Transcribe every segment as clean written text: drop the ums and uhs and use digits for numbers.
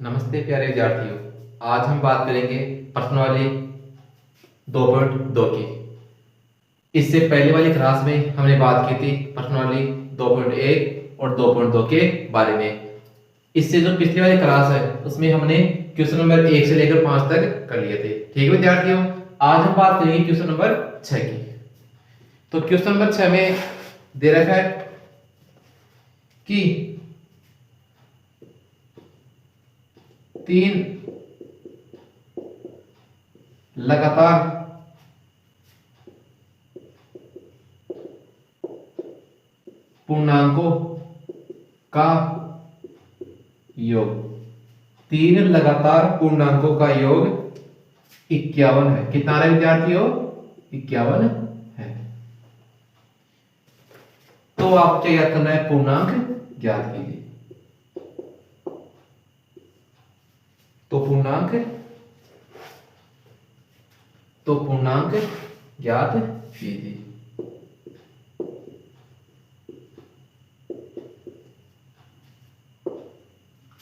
नमस्ते प्यारे विद्यार्थियों। आज हम बात करेंगे प्रश्नावली 2.2 की। इससे पहले वाली क्लास में हमने बात की थी प्रश्नावली 2.1 और 2.2 के बारे में। इससे जो पिछली वाली क्लास है उसमें हमने क्वेश्चन नंबर 1 से लेकर 5 तक कर लिए थे। ठीक है विद्यार्थियों, आज हम बात करेंगे क्वेश्चन नंबर 6 की। तो क्वेश्चन नंबर 6 में दे रखा है कि 3 लगातार पूर्णांकों का योग, 3 लगातार पूर्णांकों का योग 51 है। कितना है विद्यार्थियों? 51 है। तो आप क्या याद करना है? पूर्णांक ज्ञात कीजिए। तो पूर्णांक ज्ञात कीजिए।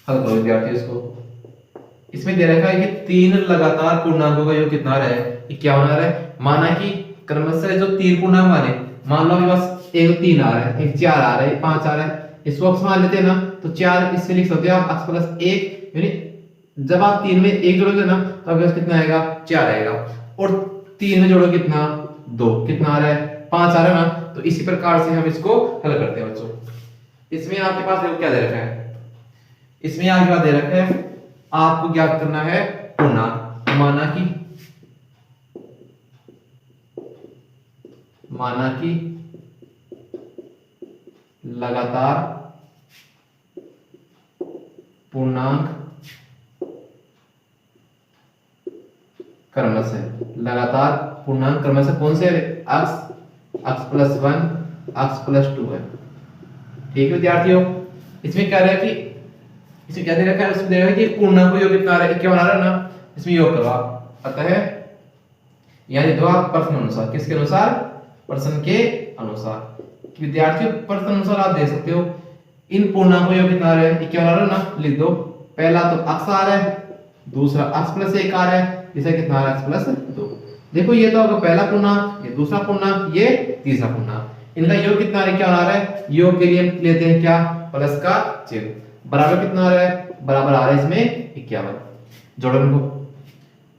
हल करो विद्यार्थी इसको। इसमें दे रखा है कि 3 लगातार पूर्णांकों का योग कितना आ रहा है? 51 आ रहा है। माना कि क्रमशः जो 3 पूर्णांक माने, मान लो आपके पास एक 3 आ रहा है, एक 4 आ रहा है, 5 आ रहा है, इसको अक्स मान लेते हैं ना, तो 4 इससे लिख सकते हो आप अक्स प्लस 1, यानी जब आप 3 में 1 जोड़ोगे ना तो आपके पास कितना आएगा? 4 आएगा। और 3 में जोड़ो कितना? 2। कितना आ रहा है? 5 आ रहा है ना। तो इसी प्रकार से हम इसको हल करते हैं बच्चों। इसमें आपके पास क्या दे रखा है? इसमें आपके पास दे रखा है आपको ज्ञात करना है पूर्णांक। माना कि लगातार पूर्णांक क्रमशः कौन से? अक्स प्लस 1, अक्स प्लस 2 है। ठीक है विद्यार्थियों, इसमें क्या है कि इसमें क्या दे रखा है? उसमें दे रखा है कि पूर्णांक योग कितना आ रहा है? 51 आ रहा है ना। इसमें योग करो आप। अतः यानी दो आप प्रश्न अनुसार, किसके अनुसार? प्रश्न के अनुसार। विद्यार्थियों प्रश्न अनुसार आप दे सकते हो इन पूर्णांकों योग कितना आ रहा है? 51 आ रहा है ना। लिख दो। पहला तो अक्स आ रहा है, दूसरा अक्स प्लस 1 आ रहा है, तीसरा कितना आ रहा है? अक्स प्लस 2। देखो ये तो आपका पहला पूर्णांक, ये दूसरा पूर्णांक, ये तीसरा पूर्णांक। इनका योग कितना क्या आ रहा है? योग के लिए लेते हैं क्या? प्लस का चिन्ह। बराबर कितना आ रहा है? बराबर आ रहा है इसमें 51। जोड़ो इनको।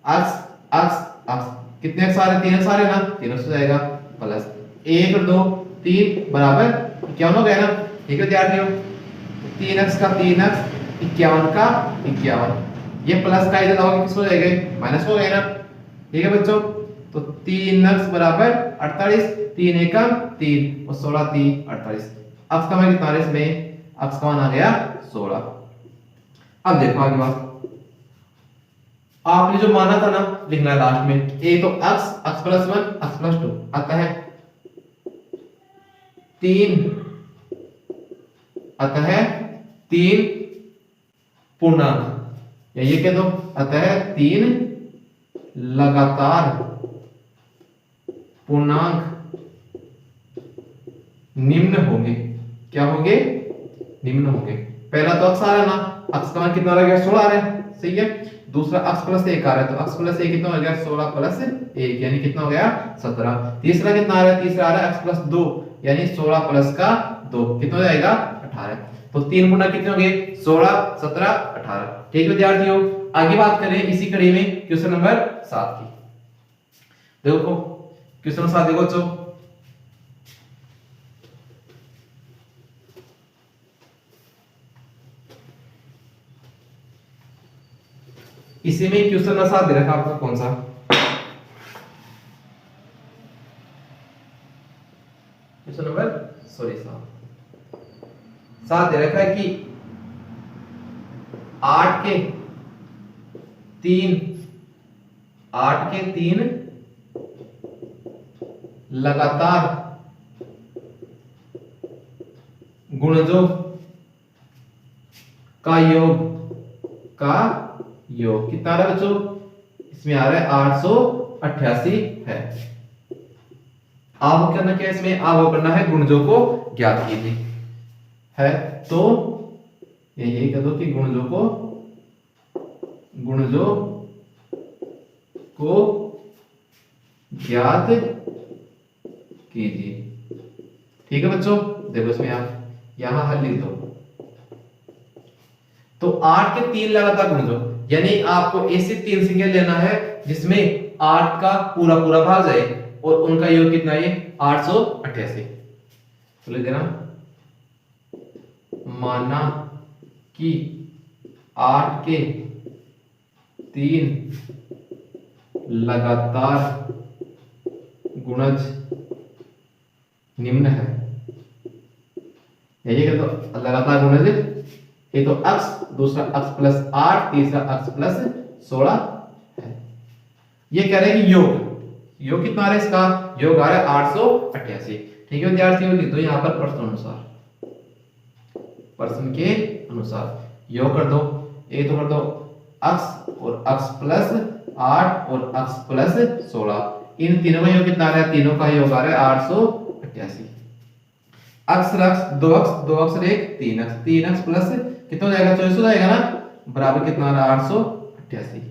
अक्स अक्स अक्स, कितने अक्स आ रहे हैं? 3 अक्स आ रहे हैं ना। 3 अक्स हो जाएगा प्लस 1 और 2 3 बराबर 51 हो गया ना। ठीक है विद्यार्थियों, 3 अक्स का 3 अक्स, 51 का 51। ये प्लस का इधर आओगे किस हो जाएगा? माइनस हो गया ना। ठीक है बच्चों, तो 3 अक्स बराबर 48, 3 एकम 3 और 16 3 48। अक्स का मान कितना आ रहा है इसमें? अक्स का मान आ गया 16। अब देखो आगे बात, आपने जो माना था ना लिखना है लास्ट में। एक तो अक्स प्लस 1, अक्स प्लस 2 आता है 3, अतः 3 पूर्णांक, या ये कह दो अतः 3 लगातार पूर्णांक निम्न होंगे। क्या होंगे? निम्न होंगे। पहला तो अक्स आ रहा है ना, अक्स का मान कितना आ गया? 16 आ रहा है, सही है। दूसरा अक्स प्लस 1 आ रहा है, तो अक्स प्लस 1 कितना हो गया? 16 प्लस 1 यानी कितना हो गया? 17। तीसरा कितना आ रहा है? तीसरा आ रहा है अक्स प्लस 2 यानी 16 प्लस का 2 कितना हो जाएगा? 18। तो 3 गुना कितने हो गए? 16 17 18। ठीक है विद्यार्थियों, आगे बात करें इसी कड़ी में क्वेश्चन नंबर 7 की। देखो क्वेश्चन 7 देखो बच्चों। इसी में क्वेश्चन नंबर 7 दे रखा आपको, कौन सा? क्वेश्चन नंबर 7 दे रखा है कि 8 के 3 लगातार गुणजों का योग कितना आ रहा है बच्चों? इसमें आ रहा है 888 है। अब करना क्या है इसमें? अब करना है गुणजों को ज्ञात कीजिए है। तो यही कह दो कि गुणजों को गुणजों को ज्ञात कीजिए। ठीक है बच्चों, देखो इसमें आप यहां हल लिख दो। तो 8 के 3 लगातार गुणजों, यानी आपको ऐसे 3 संख्या लेना है जिसमें 8 का पूरा पूरा भाग जाए और उनका योग कितना है, 888। तो लिख देना, माना कि 8 के 3 लगातार गुणज निम्न है। यही है, तो लगातार गुणज, ये तो अक्स, दूसरा अक्स प्लस 8, तीसरा अक्स प्लस 16 है। ये कह रहे हैं कि योग कितना आ रहा है, इसका योग आ रहा है 888। ठीक है विद्यार्थियों, लिख दो यहां पर प्रश्न अनुसार, प्रश्न के अनुसार योग कर दो। ये तो कर दो अक्स और अक्स प्लस 8 और अक्स प्लस 16, इन तीनों का योग कितना आ रहा है, तीनों का योग आ रहा है 888। अक्स दो अक्स एक, 3 अक्स प्लस कितना हो जाएगा, 24 हो जाएगा ना, बराबर कितना आ रहा है 888।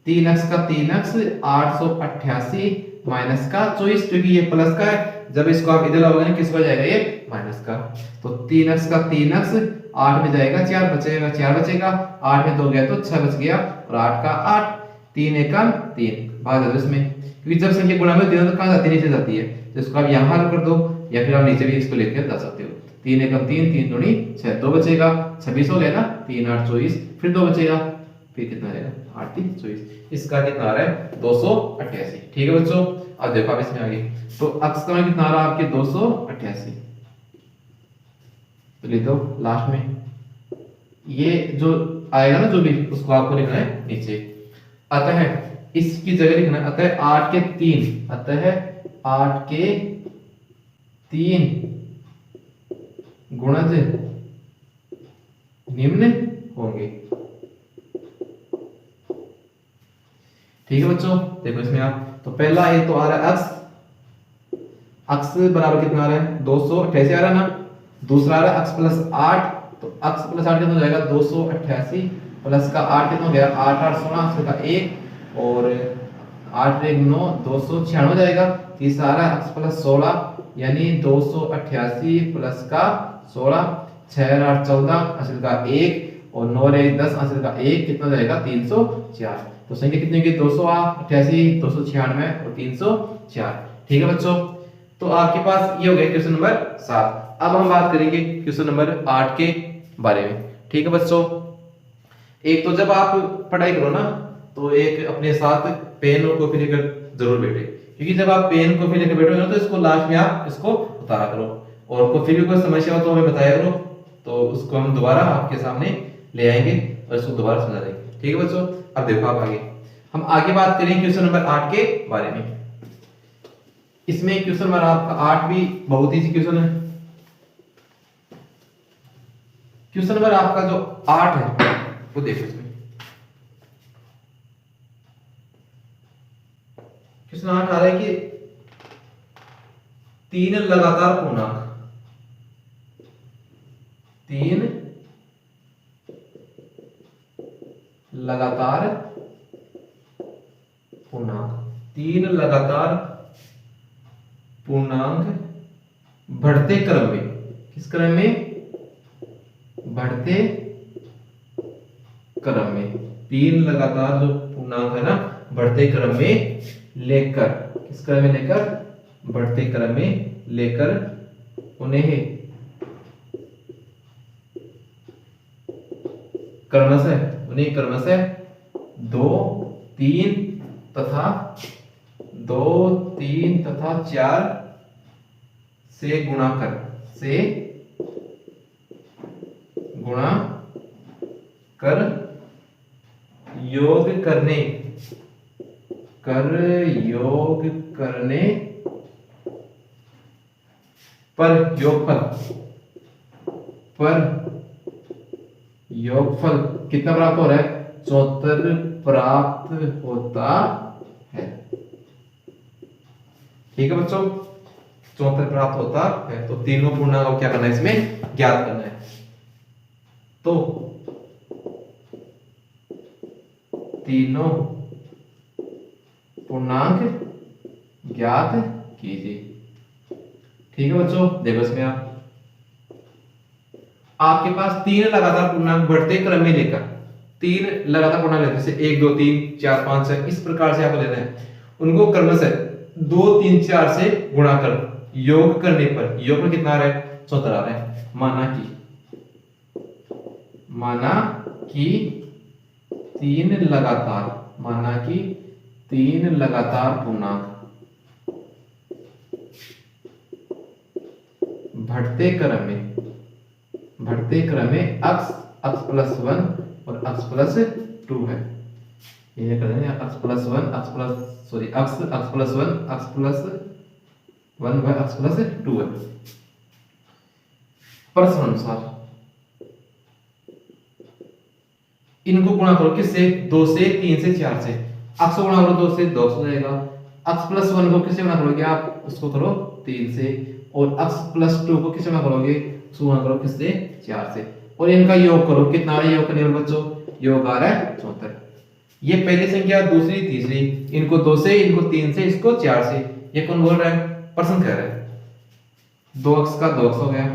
3 अक्स का 3 अक्स 888 माइनस का 24, क्योंकि ये प्लस का है, जब इसको आप इधर लाओगे ना किसको जाएगा, ये माइनस का। तो 3 अक्स का 3 अक्स 8 में जाएगा 4 बचेगा, 4 बचेगा, 8 में 2 गया तो 6 बच गया, और 8 का 8, 3 एकम 3 भाग दो इसमें, क्योंकि जब संख्या गुणा में होती है तो कहां जाती है, नीचे जाती है। तो इसको आप यहां हल कर दो, या फिर आप नीचे भी इसको लेकर जा सकते हो। 3 एकम 3, 3 दूनी 6, 2 बचेगा, 26 हो गया ना, 3 8 24, फिर 2 बचेगा, फिर कितना रहेगा 8 3 24। इसका कितना आ रहा है 288। ठीक है बच्चों, अब देखो आप इसमें आगे, तो अक्स का कितना आ रहा है आपके 288। तो लिख दो लास्ट में, ये जो आएगा ना जो भी, उसको आपको लिखना है नीचे। अतः इसकी जगह लिखना है, अतः 8 के 3, अतः 8 के 3 गुणज निम्न होंगे। ठीक है बच्चों, देखो इसमें आप, तो पहला ये तो आ रहा है अक्स बराबर कितना आ रहा है 288 आ रहा है ना, दूसरा आ रहा है अक्स प्लस 8, तो अक्स प्लस 8 कितना हो जाएगा 288 प्लस का 8 कितना हो गया 8 8 16 का 1 और 8 1 9 296 हो जाएगा। तीसरा आ रहा है अक्स प्लस 16 यानी 288 प्लस का 16, 6 8 14 असल का 1 और 9 1 10 असल का 1 कितना हो जाएगा 304। तो संख्या कितनी होगी 288 296 और 304। ठीक है बच्चों, तो आपके पास ये हो गया क्वेश्चन नंबर 7। अब हम बात करेंगे क्वेश्चन नंबर 8 के बारे में। ठीक है बच्चों, एक तो जब आप पढ़ाई करो ना तो एक अपने साथ पेन और कॉपी लेकर जरूर बैठे, क्योंकि जब आप पेन कॉपी लेकर बैठोगे ना तो इसको लास्ट में आप इसको उतारा करो, और कॉपी भी कोई समस्या हो तो हमें बताया करो, तो उसको हम दोबारा आपके सामने ले आएंगे और इसको दोबारा समझा देंगे। ठीक है बच्चों, अब देखो आप आगे, हम आगे बात करेंगे क्वेश्चन नंबर 8 के बारे में। इसमें क्वेश्चन नंबर आपका 8 भी बहुत इजी क्वेश्चन है। क्वेश्चन नंबर आपका जो 8 है वो देखो, इसमें क्वेश्चन 8 आ रहा है कि 3 लगातार पूर्णांक, 3 लगातार पूर्णांक, 3 लगातार पूर्णांक बढ़ते क्रम में, किस क्रम में, बढ़ते क्रम में, 3 लगातार जो पूर्णांक है ना बढ़ते क्रम में लेकर, किस क्रम में लेकर, बढ़ते क्रम में लेकर उन्हें क्रमशः 2 3 तथा 4 से गुणा कर योग करने पर योगफल कितना प्राप्त हो रहा है 74 प्राप्त होता है। ठीक है बच्चों, 74 प्राप्त होता है। तो तीनों पूर्णांक को क्या करना है, इसमें ज्ञात करना है। तो तीनों पूर्णांक ज्ञात कीजिए। ठीक है बच्चों, देखो इसमें आपके पास तीन लगातार पूर्णांक बढ़ते क्रम में लेकर तीन लगातार पूर्णांक लेते जैसे 1 2 3 4 5 6 इस प्रकार से आपको लेना है। उनको क्रमशः 2 3 4 से गुणा कर योग करने पर योग पर कितना आ रहा है? 74 आ रहा है। माना कि तीन लगातार पूर्णांक बढ़ते क्रम में x प्लस 1 और x प्लस 2 है। ये कर देंगे x प्लस 1 x प्लस व x प्लस 2 है। प्रश्न अनुसार इनको गुणा करो किससे? 2 से 3 से 4 से। x को गुणा करो 2 से 2 हो जाएगा। x प्लस 1 को किससे गुणा करोगे आप? उसको करो 3 से। और x प्लस 2 को किससे गुणा करोगे? उसको गुणा करो किससे? 4 से। और इनका योग करो, कितना आ रहा है योग करने पर बच्चों? योग आ रहा है 74। ये पहली संख्या, दूसरी, तीसरी, इनको 2 से, इनको 3 से, इसको 4 से। ये कौन बोल रहा है? प्रश्न कह रहा है। 2x का 2x हो गया,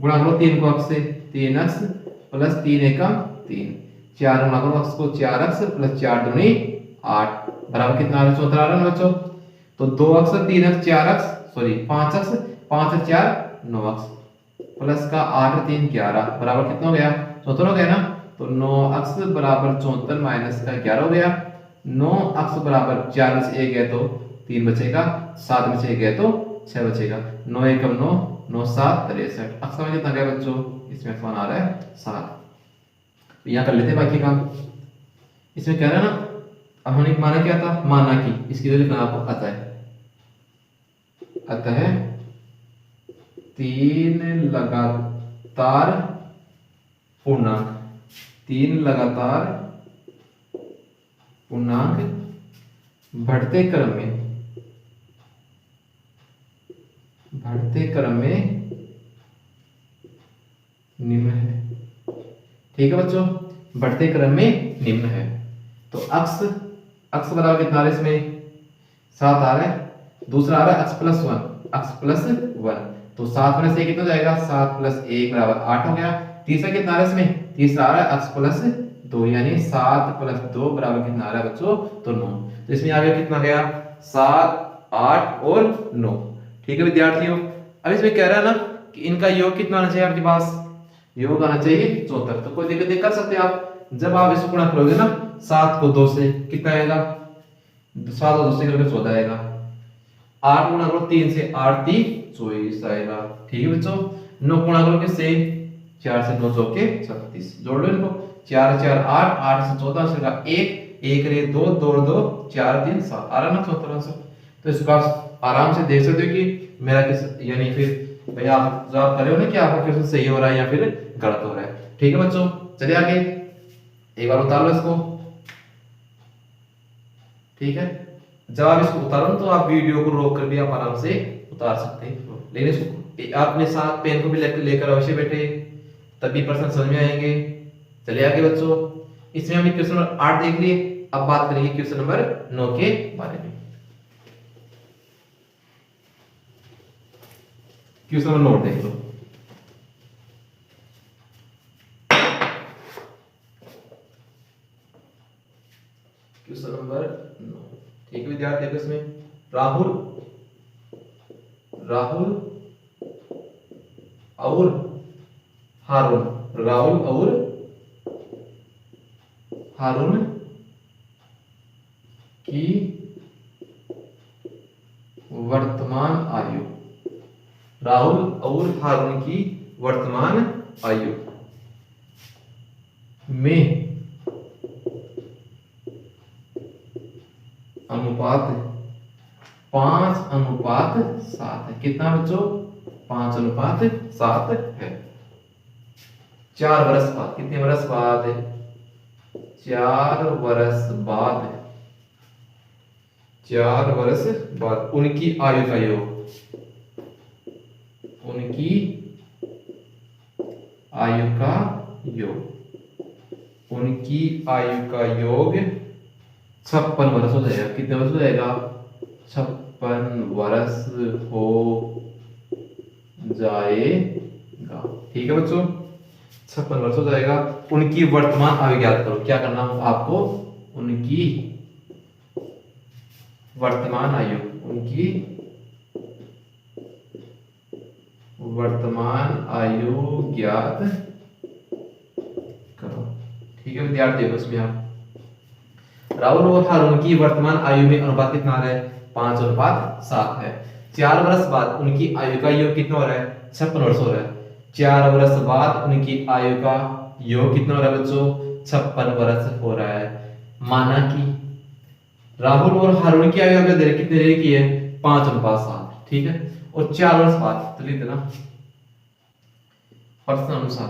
गुणा करो 3 को x से, 3x प्लस 3 एकम 3, 4 गुणा करो x को 4x प्लस 4 दूनी 8 बराबर कितना आ रहा है? 74 आ रहा है ना बच्चों। तो 2x 3x 4x sorry 5x 5 4 9x plus का 8 3 11 बराबर कितना हो गया? 74 हो गया ना। तो 9x बराबर 74 माइनस का 11 हो गया। 9x बराबर 4 में से 1 गया तो 3 बचेगा, 7 में से 1 गया तो 6 बचेगा। 9 एकम 9 9 7 63। x में कितना गया बच्चों? इसमें मान आ रहा है 7। यहाँ कर लेते बाकी काम। इसमें कह रहा है ना, अब हमने माना क्या था? माना कि, इसकी वजह लिखना आपको अतः 3 लगातार पूर्णांक बढ़ते क्रम में निम्न है। ठीक है बच्चों, बढ़ते क्रम में निम्न है। तो x बराबर कितना आ रहा है? इसमें 7 आ रहा है। दूसरा आ रहा है x प्लस 1 तो 7 में से कितना जाएगा? 7 प्लस 1 बराबर 8 हो गया। तीसरा कितना आ रहा है इसमें? तीसरा आ रहा है x प्लस 2 यानी 7 प्लस 2 बराबर कितना आ रहा है बच्चों? तो 9। तो इसमें आ गया कितना गया? 7 8 और 9। ठीक है विद्यार्थियों, अब इसमें कह रहा है ना कि इनका योग कितना आना चाहिए आपके पास? योग आना चाहिए 74। तो कोई दिक्कत नहीं, कर सकते आप। जब आप इसको गुणा करोगे ना 7 को 2 से कितना आएगा? 7 को 2 से करके 14 आएगा। 8 गुणा करो 3 से, 8 3 24 आएगा। ठीक है बच्चों। 9 गुणा करो किससे? 4 से, 9 चौके 36। जोड़ लो इनको, 4 4 8 8 से 14 से 1 1 रे 2 2 2 4 3 7 आ रहा ना 74 आंसर। तो इसको आप आराम से देख सकते हो कि मेरा किस यानी फिर भाई आप जो आप कर रहे हो ना कि आपका क्वेश्चन सही हो रहा है या फिर गलत हो रहा है। ठीक है बच्चों, चलिए आगे एक बार उतार लो इसको। ठीक है, जब आप इसको उतारो तो आप वीडियो को रोक कर भी आप आराम से उतार सकते हैं, लेकिन इसको अपने साथ पेन को भी लेकर अवश्य बैठे, तभी प्रश्न समझ में आएंगे। चलिए आगे बच्चों, इसमें हमने क्वेश्चन नंबर 8 देख लिए। अब बात करेंगे क्वेश्चन नंबर 9 के बारे में। क्वेश्चन नंबर 9 देख लो। Question number 9। ठीक है विद्यार्थी, देखो इसमें राहुल और हारून, राहुल और हारून की वर्तमान आयु, राहुल और हारून की वर्तमान आयु में अनुपात 5:7 है। कितना बच्चों? 5:7 है। 4 वर्ष बाद, कितने वर्ष बाद? 4 वर्ष बाद, 4 वर्ष बाद उनकी आयु का योग, उनकी आयु का योग, उनकी आयु का योग 56 वर्ष हो जाएगा। कितने वर्ष हो जाएगा? 56 वर्ष हो जाएगा। ठीक है बच्चों, 56 वर्ष हो जाएगा। उनकी वर्तमान आयु ज्ञात करो। क्या करना है आपको? उनकी वर्तमान आयु, उनकी वर्तमान आयु ज्ञात करो। ठीक है विद्यार्थी, देखो इसमें आप राहुल और हारून की वर्तमान आयु में अनुपात कितना आ रहा है? 5:7 है। 4 वर्ष बाद उनकी आयु का योग कितना हो रहा है? 56 वर्ष हो रहा है। 4 वर्ष बाद उनकी आयु का योग कितना हो रहा है बच्चों? 56 वर्ष हो रहा है। माना कि राहुल और हारून की आयु अगर दे कितने दे की है? 5:7। ठीक है, और 4 वर्ष बाद तो लिख देना प्रश्न अनुसार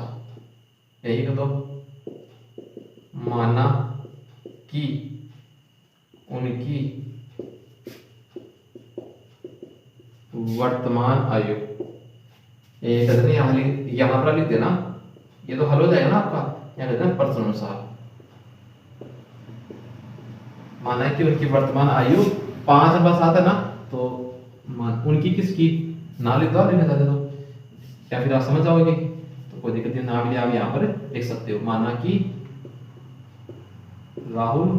यही कर दो। माना कि उनकी वर्तमान आयु, ये कहते हैं यहाँ पर लिख देना, ये तो हल हो जाएगा ना आपका। यहाँ कहते हैं प्रश्न अनुसार। माना कि उनकी वर्तमान आयु 5:7 है ना, तो उनकी किसकी ना लिख दो, लिखना चाहते तो, या फिर आप समझ जाओगे तो कोई दिक्कत नहीं, ना भी आप यहाँ पर लिख सकते हो। माना कि राहुल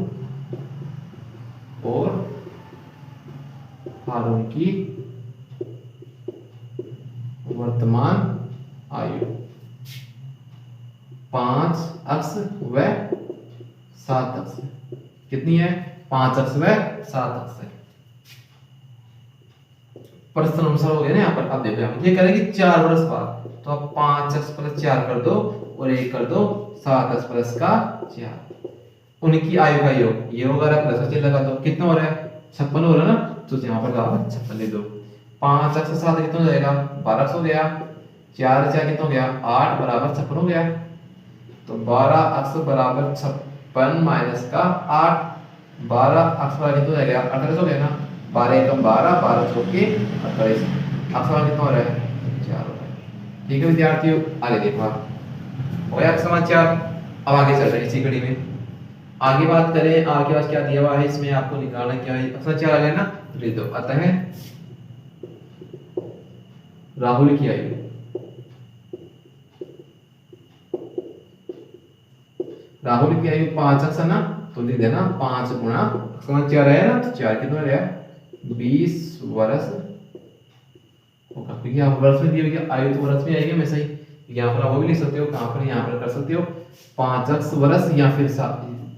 और हारून की वर्तमान आयु 5 अक्ष व 7 अक्ष। कितनी है? 5 अक्ष व 7 अक्ष है। प्रश्न अनुसार हो गया ना यहाँ पर। अब देखो यहाँ पर ये करेंगे 4 वर्ष बाद, तो आप 5 अक्ष प्लस 4 कर दो और 1 कर दो 7 अक्ष प्लस का 4। उनकी आयु का योग, ये होगा प्लस का चिन्ह लगा दो। कितना हो रहा है? 56 हो रहा है ना, तो यहाँ पर लगा 56 ले दो। 5 अक्ष 7 कितना हो जाएगा? 12 अक्ष हो गया। 4 4 कितना हो गया? 8 बराबर 56 हो गया। तो 12 अक्ष बराबर 56 माइनस का 8, 12 अक्ष बराबर कितना हो जाएगा? 28 हो गया ना। 12 एकम 12, 12 चौके 28, अक्ष बराबर कितना हो रहा है? 4 हो रहा है। ठीक है विद्यार्थियों, आगे देखो आप हो गया समाचार। अब आगे चल रहे हैं इसी कड़ी में। आगे बात करें, आपके पास क्या दिया हुआ है, इसमें आपको निकालना क्या है? समाचार आ गया ना, लिख दो। अतः राहुल की आयु, राहुल की आयु 5 अक्ष है ना, तो लिख देना 5 गुणा समाचार है ना, तो 4 कितना गया? 20 वर्ष होगा। क्योंकि यहाँ वर्ष में दिया गया, आयु तो वर्ष में आएगी हमेशा ही। यहाँ पर आप वो भी लिख सकते हो, कहाँ पर? यहाँ पर कर सकते हो 5 अक्ष वर्ष या फिर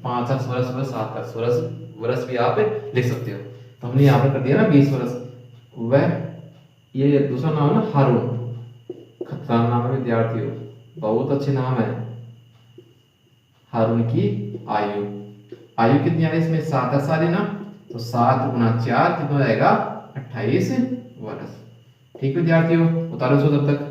5 अक्ष वर्ष व 7 अक्ष वर्ष भी आप लिख सकते हो। तो हमने यहाँ पर कर दिया ना 20 वर्ष। वह ये दूसरा नाम है ना हारून, खतरनाक नाम है विद्यार्थियों, बहुत अच्छे नाम है। हारून की आयु, आयु कितनी आ रही है इसमें? 7 अक्ष आ रही ना, तो 7 गुणा 4 कितना हो जाएगा? 28 वर्ष। ठीक विद्यार्थियों, उतारो सो तब तक।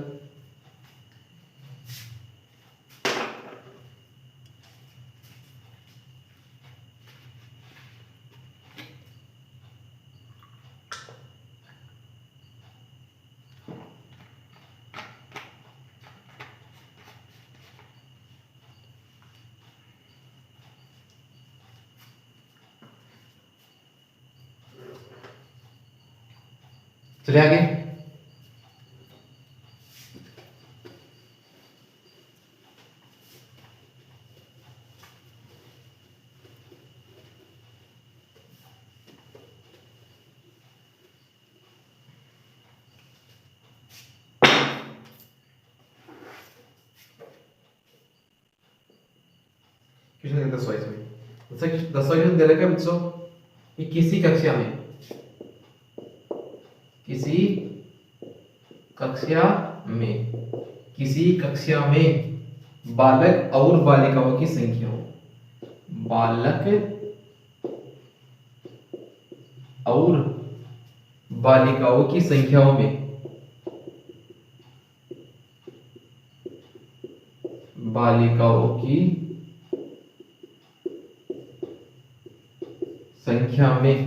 चले आगे। क्वेश्चन 10 में, 10 दे रखा है बच्चों कि किसी कक्षा में, किसी कक्षा में बालक और बालिकाओं की संख्या हो, बालक और बालिकाओं की संख्याओं में, बालिकाओं की संख्या में,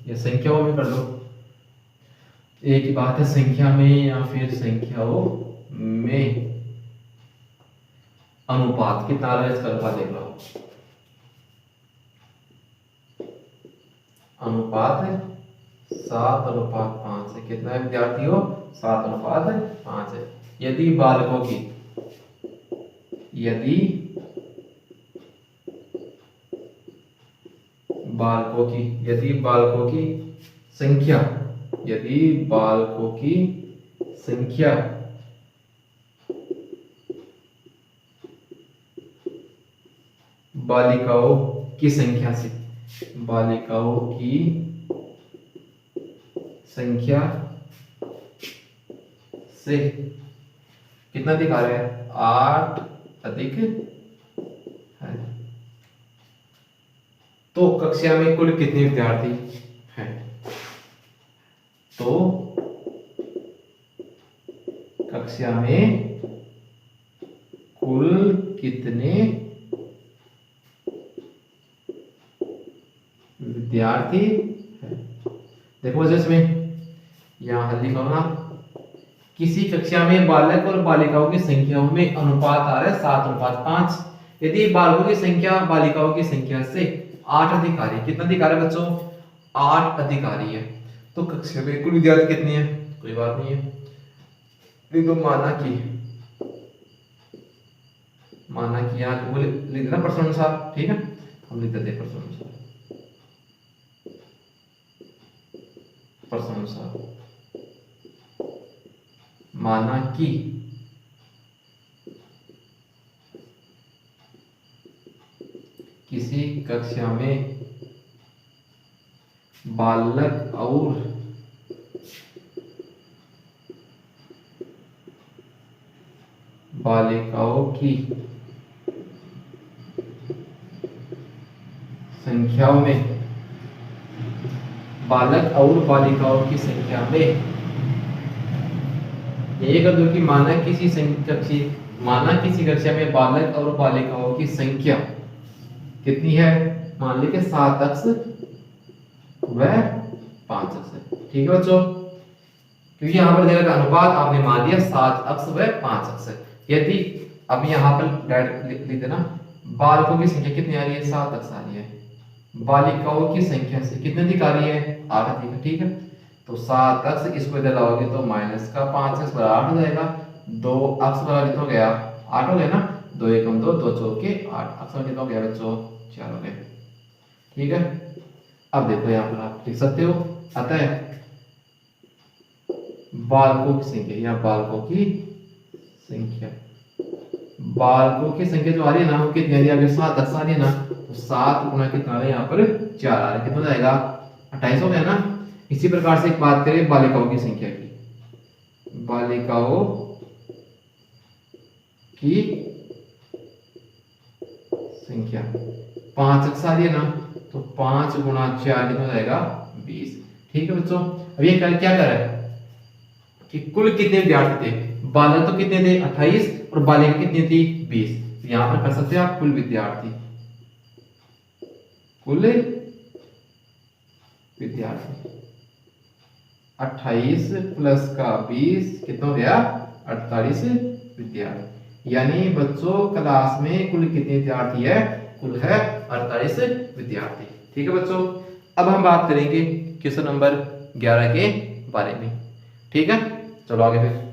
या संख्याओं में कर लो, एक ही बात है संख्या में या फिर संख्याओं में अनुपात कितना आ रहा है, इसका अनुपात देख लो। अनुपात 7:5 है। कितना है विद्यार्थियों? 7:5 है। यदि बालकों की संख्या बालिकाओं की संख्या से कितना अधिक आ रहा है? 8 अधिक है। तो कक्षा में कुल कितने विद्यार्थी हैं? तो कक्षा में कुल कितने विद्यार्थी हैं? देखो इसमें यहां हल लिखा ना, किसी कक्षा में बालक और बालिकाओं की संख्याओं में अनुपात आ रहा है 7:5। यदि बालकों की संख्या बालिकाओं की संख्या से 8 अधिक आ रही है। कितना अधिक आ रहा है बच्चों? 8 अधिक आ रही है। तो कक्षा में कुल विद्यार्थी कितने हैं? कोई बात नहीं है, तो माना कि यहाँ वो लिख देना प्रश्न अनुसार। ठीक है, हम लिख देते हैं प्रश्न अनुसार। माना कि किसी कक्षा में बालक और बालिकाओं की संख्याओं में ये कर दो कि माना किसी कक्षा में बालक और बालिकाओं की संख्या कितनी है? मान लीजिए 7x व 5x है। ठीक है बच्चों, क्योंकि यहाँ पर देगा अनुपात आपने मान लिया 7x व 5x है। यदि अब यहाँ पर डायरेक्ट लिख देना, बालकों की संख्या कितनी आ रही है? 7x आ रही है। बालिकाओं की संख्या से कितने अधिक आ रही है? 8 अधिक है। ठीक है, तो 7x इसको इधर लाओगे तो माइनस का 5x बराबर 8 हो जाएगा। 2x बराबर कितना हो गया? 8 हो गया ना। 2 एकम 2, 2 चौके 8, x कितना हो गया बच्चों? 4 हो गया। ठीक है, अब देखो यहाँ पर आप लिख सकते हो, अतः बालकों की संख्या या बालकों की संख्या जो आ रही है ना, वो कितनी आ रही है? अगर 7x आ रही है ना, तो 7 गुना कितना आ रहा है? यहाँ पर 4 आ रहा है। कितना हो जाएगा? 28 हो गया ना। इसी प्रकार से एक बात करें बालिकाओं की संख्या की। बालिकाओं की संख्या 5x आ रही है ना, तो 5 गुना 4 कितना हो जाएगा? 20। ठीक है बच्चों, अब ये क्या कर रहा है कि कुल कितने विद्यार्थी थे? बालक तो कितने थे? 28 और बालिका कितनी थी? 20। तो यहां पर कर सकते हैं आप कुल विद्यार्थी 28 प्लस का 20 कितना हो गया? 48 विद्यार्थी। यानी बच्चों क्लास में कुल कितने विद्यार्थी है? कुल है 48 विद्यार्थी। ठीक है बच्चों, अब हम बात करेंगे क्वेश्चन नंबर 11 के बारे में। ठीक है, चलो आगे फिर।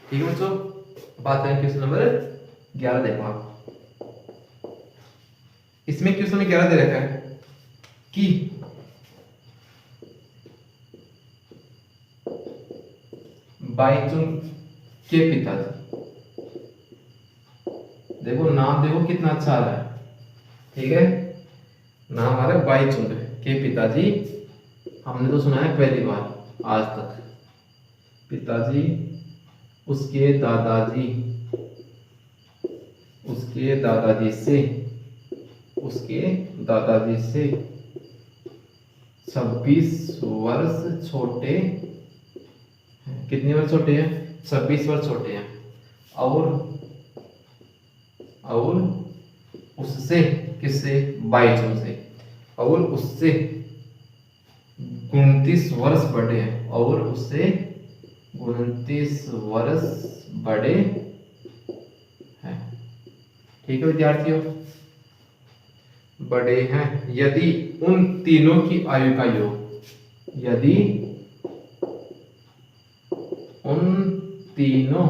ठीक है बच्चों, बात करें क्वेश्चन नंबर 11। देखो आप, इसमें क्वेश्चन में 11 दे रखा है कि बाईचुंग के पिताजी, देखो नाम देखो कितना अच्छा आ रहा है। ठीक है, नाम आ रहा है बाईचुंग के पिताजी। हमने तो सुना है पहली बार आज तक। पिताजी उसके दादाजी से 26 वर्ष छोटे। कितने वर्ष छोटे हैं? 26 वर्ष छोटे हैं। और उससे, किससे? बाईचुंग से। और उससे 29 वर्ष बड़े हैं और उससे 29 वर्ष बड़े हैं। ठीक है विद्यार्थियों, बड़े हैं यदि उन तीनों की आयु का योग, यदि उन तीनों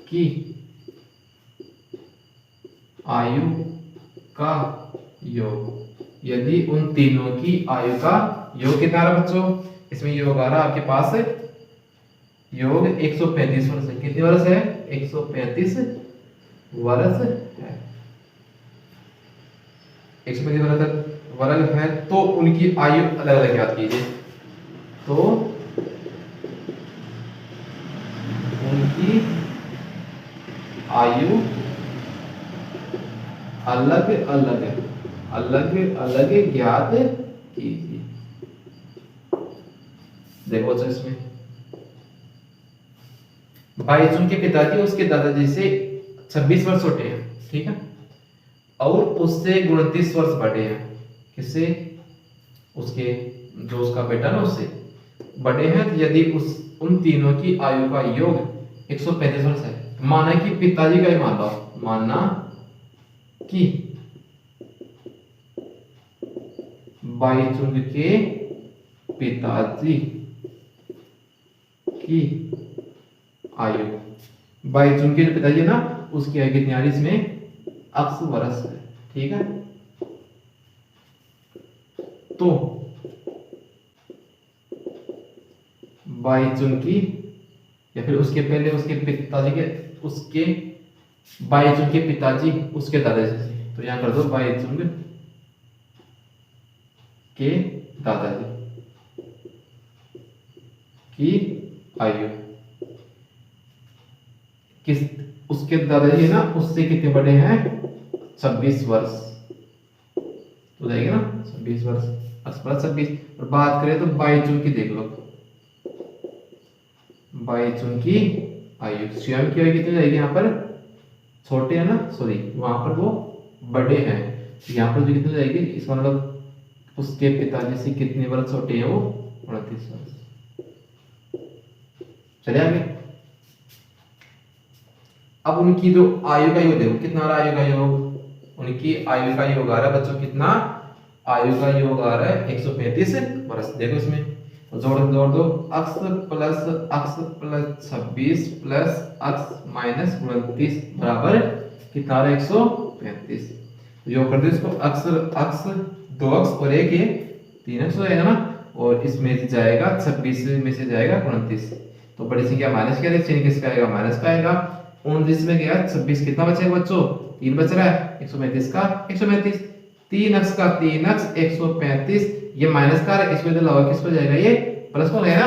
की आयु का योग, यदि उन तीनों की आयु का योग कितना आ रहा बच्चों, इसमें योग आ रहा आपके पास योग 135 वर्ष है। कितने वर्ष है? 135 वर्ष है। 135 वर्ष है तो उनकी आयु अलग अलग याद कीजिए। तो उनकी आयु अलग अलग है, अलग अलग ज्ञात कीजिए। देखो तो इसमें बाईचुंग के पिताजी उसके दादाजी से 26 वर्ष छोटे हैं, ठीक है, और उससे 29 वर्ष बड़े हैं। किससे? उसके जो उसका बेटा ना उससे बड़े हैं। यदि उस उन तीनों की आयु का योग 135 वर्ष है, माना कि पिताजी का ही मान लो, माना कि बाईचुंग के पिताजी की आयु, बाईचुंग के पिताजी है ना, उसकी आयु कितनी आ रही इसमें 80 वर्ष है, ठीक है। तो बाईचुंग की या फिर उसके पहले उसके पिताजी के, उसके बाईचुंग के पिताजी उसके दादाजी से, तो यहां कर दो बाईचुंग के दादाजी की आयु, किस उसके दादाजी है ना, उससे कितने बड़े हैं? 26 वर्ष तो जाएगा ना 26 वर्ष, 26। और बात करें तो बाईचुंग की देख लो, बाईचुंग की आयु, स्वयं की आयु कितनी जाएगी? यहाँ पर छोटे है ना, सॉरी वहां पर वो बड़े हैं, यहाँ पर जो कितनी जाएगी, इसका मतलब उसके पिताजी से कितने वर्ष छोटे हैं? वो 29 वर्ष। चले आगे। अब उनकी जो आयु का योग देखो कितना आ रहा है, आयु का योग, उनकी आयु का योग आ रहा है बच्चों कितना? आयु का योग आ रहा है 135 वर्ष। देखो इसमें जोड़ दो, अक्स प्लस 26 प्लस अक्स माइनस 29 बराबर कितना आ रहा है? 135। योग कर दो इसको, अक्स अक्स 2 अक्स और एक ये 3 अक्स हो जाएगा ना, और इसमें से जाएगा 26 में से जाएगा 29, तो बड़ी संख्या माइनस क्या है, चिन्ह किसका आएगा? माइनस का आएगा। 29 में गया 26, कितना बचेगा बच्चों? 3 बच रहा है, 135 का 135, 3 अक्स का 3 अक्स 135, ये माइनस का है, इसमें अलावा किस पर जाएगा? ये प्लस हो गया ना।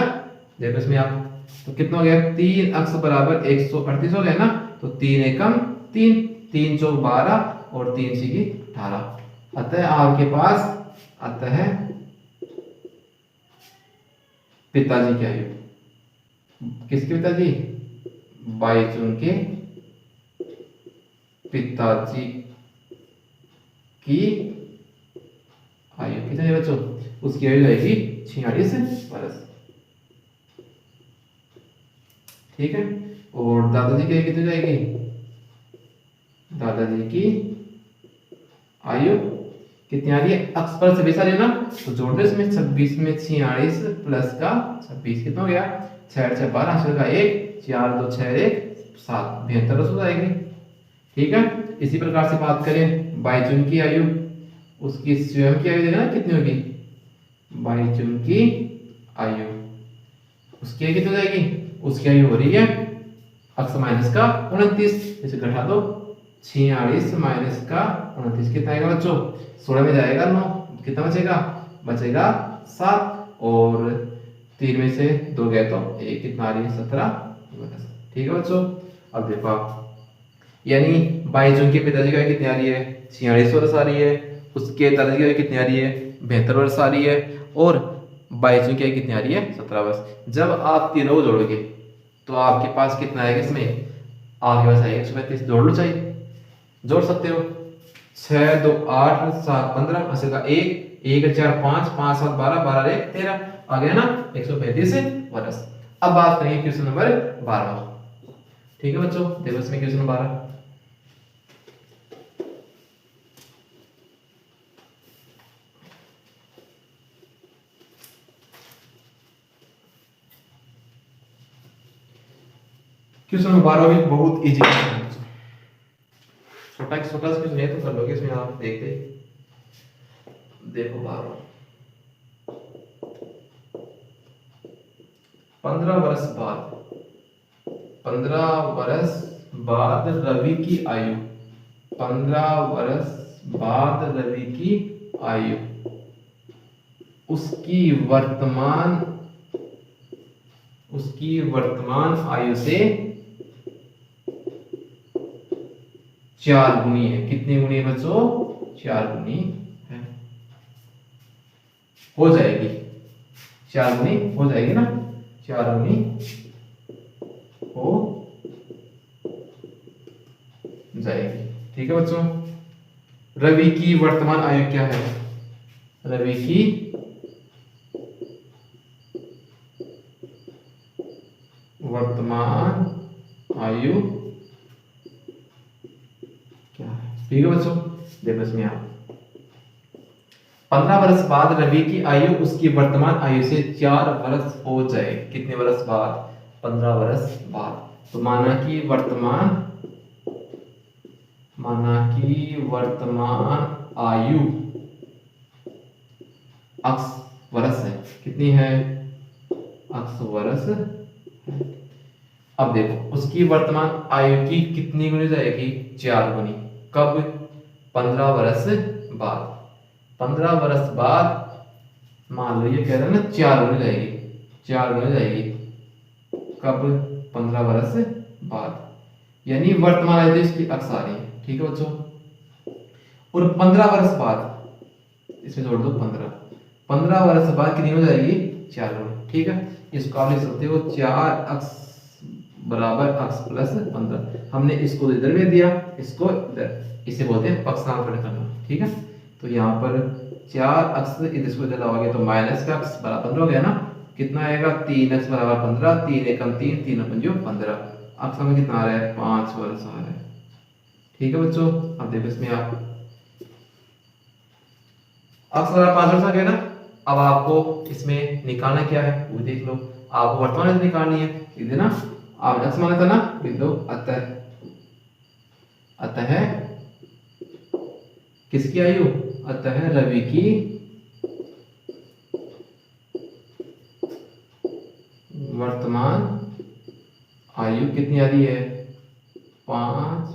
देखो इसमें आप तो कितना हो गया? 3 अक्स बराबर 138 हो गया ना, तो 3 एकम 3, 3 चौक 12 और 3 छीकी 18। अतः आपके पास अतः पिताजी की आयु, किसके पिताजी? बाईचुंग के पिताजी की आयु कितनी है बच्चों? उसकी आयु आएगी 46 वर्ष, ठीक है। और दादाजी की आयु कितनी जाएगी? दादाजी की आयु कितनी आ रही है? अक्स पर 26 आ रही है ना, तो जोड़ दो इसमें, 26 में 46 प्लस का 26 कितना हो गया? 6 6 12, 6 का 1, 4 2 6 1 7, 72 वर्ष हो जाएगी, ठीक है। इसी प्रकार से बात करें बाईचुंग की आयु, उसकी स्वयं की आयु देखना कितनी होगी? बाईचुंग की आयु, उसकी आयु कितनी हो जाएगी? उसकी आयु हो रही है अक्स माइनस का 29, इसे घटा दो, 46 माइनस का 29 कितना आएगा बच्चों? 16 में जाएगा 9, कितना बचेगा? बचेगा 7, और 3 में से 2 गए तो 1, कितना आ रही है? 17, ठीक है बच्चों। अब देखो आप, यानी बाईचुंग के पिताजी की आयु कितनी आ रही है? 46 वर्ष आ रही है, उसके दादाजी की आयु कितनी आ रही है? 72 वर्ष आ रही है, और बाईचुंग की आयु कितनी आ रही है? 17 वर्ष। जब आप तीनों को जोड़ोगे तो आपके पास कितना आएगा? इसमें आपके पास आएगा 135। जोड़ लो, चाहिए जोड़ सकते हो, 6 2 8 7 15, 80 का 1 1 4 5 5 7 12 12 1 13 आ गया ना 135 वर्ष। अब बात करेंगे क्वेश्चन नंबर 12। ठीक है बच्चों, देखो इसमें क्वेश्चन नंबर 12। क्वेश्चन नंबर 12 भी बहुत इजी है, छोटा छोटा सा क्वेश्चन है तो कर लोगे इसमें आप देखते। देखो 12 15 वर्ष बाद 15 वर्ष बाद रवि की आयु 15 वर्ष बाद रवि की आयु उसकी वर्तमान आयु से 4 गुनी है। कितनी गुनी है बच्चों? 4 गुनी है। हो जाएगी 4 गुनी हो जाएगी ना, 4 गुनी हो जाएगी। ठीक है बच्चों, रवि की वर्तमान आयु क्या है? रवि की वर्तमान आयु क्या है? ठीक है बच्चों, देखो इसमें आप 15 वर्ष बाद रवि की आयु उसकी वर्तमान आयु से 4 वर्ष हो जाए। कितने वर्ष बाद? 15 वर्ष बाद। तो माना कि वर्तमान आयु अक्स वर्ष है। कितनी है? अक्स वर्ष है। अब देखो उसकी वर्तमान आयु की कितनी गुनी जाएगी? 4 गुनी। कब? 15 वर्ष बाद। 15 वर्ष बाद मान लो ये कह रहे हैं ना 4 गुनी जाएगी, 4 गुनी जाएगी। कब? 15 वर्ष बाद, यानी वर्तमान आयु इसकी अक्स आ रही है। ठीक है बच्चों, और 15 वर्ष बाद इसमें जोड़ दो 15 वर्ष बाद कितनी हो जाएगी? 4 गुनी। ठीक है, इसको आप लिख सकते हो 4 अक्स बराबर अक्स प्लस 15। हमने इसको इधर भेज दिया, इसको इधर, इसे बोलते हैं पक्षांतरण करना। ठीक है, तो यहाँ पर 4 अक्स इसको इधर लाओगे तो माइनस का अक्स बराबर 15 हो गया ना। कितना आएगा? 3 अक्स बराबर 15, 3 एकम 3, 3 पंजो 15। अक्स में कितना आ रहा है? 5 वर्ष आ रहा है। ठीक है बच्चों, अब देखो इसमें आप अक्स बराबर 5 वर्ष आ गया ना। अब आपको इसमें निकालना क्या है वो देख लो। आपको वर्तमान आयु निकालनी है, ठीक है ना। आप अक्स माना था ना, लिख दो अतः किसकी आयु? अतः रवि की वर्तमान आयु कितनी आ रही है? 5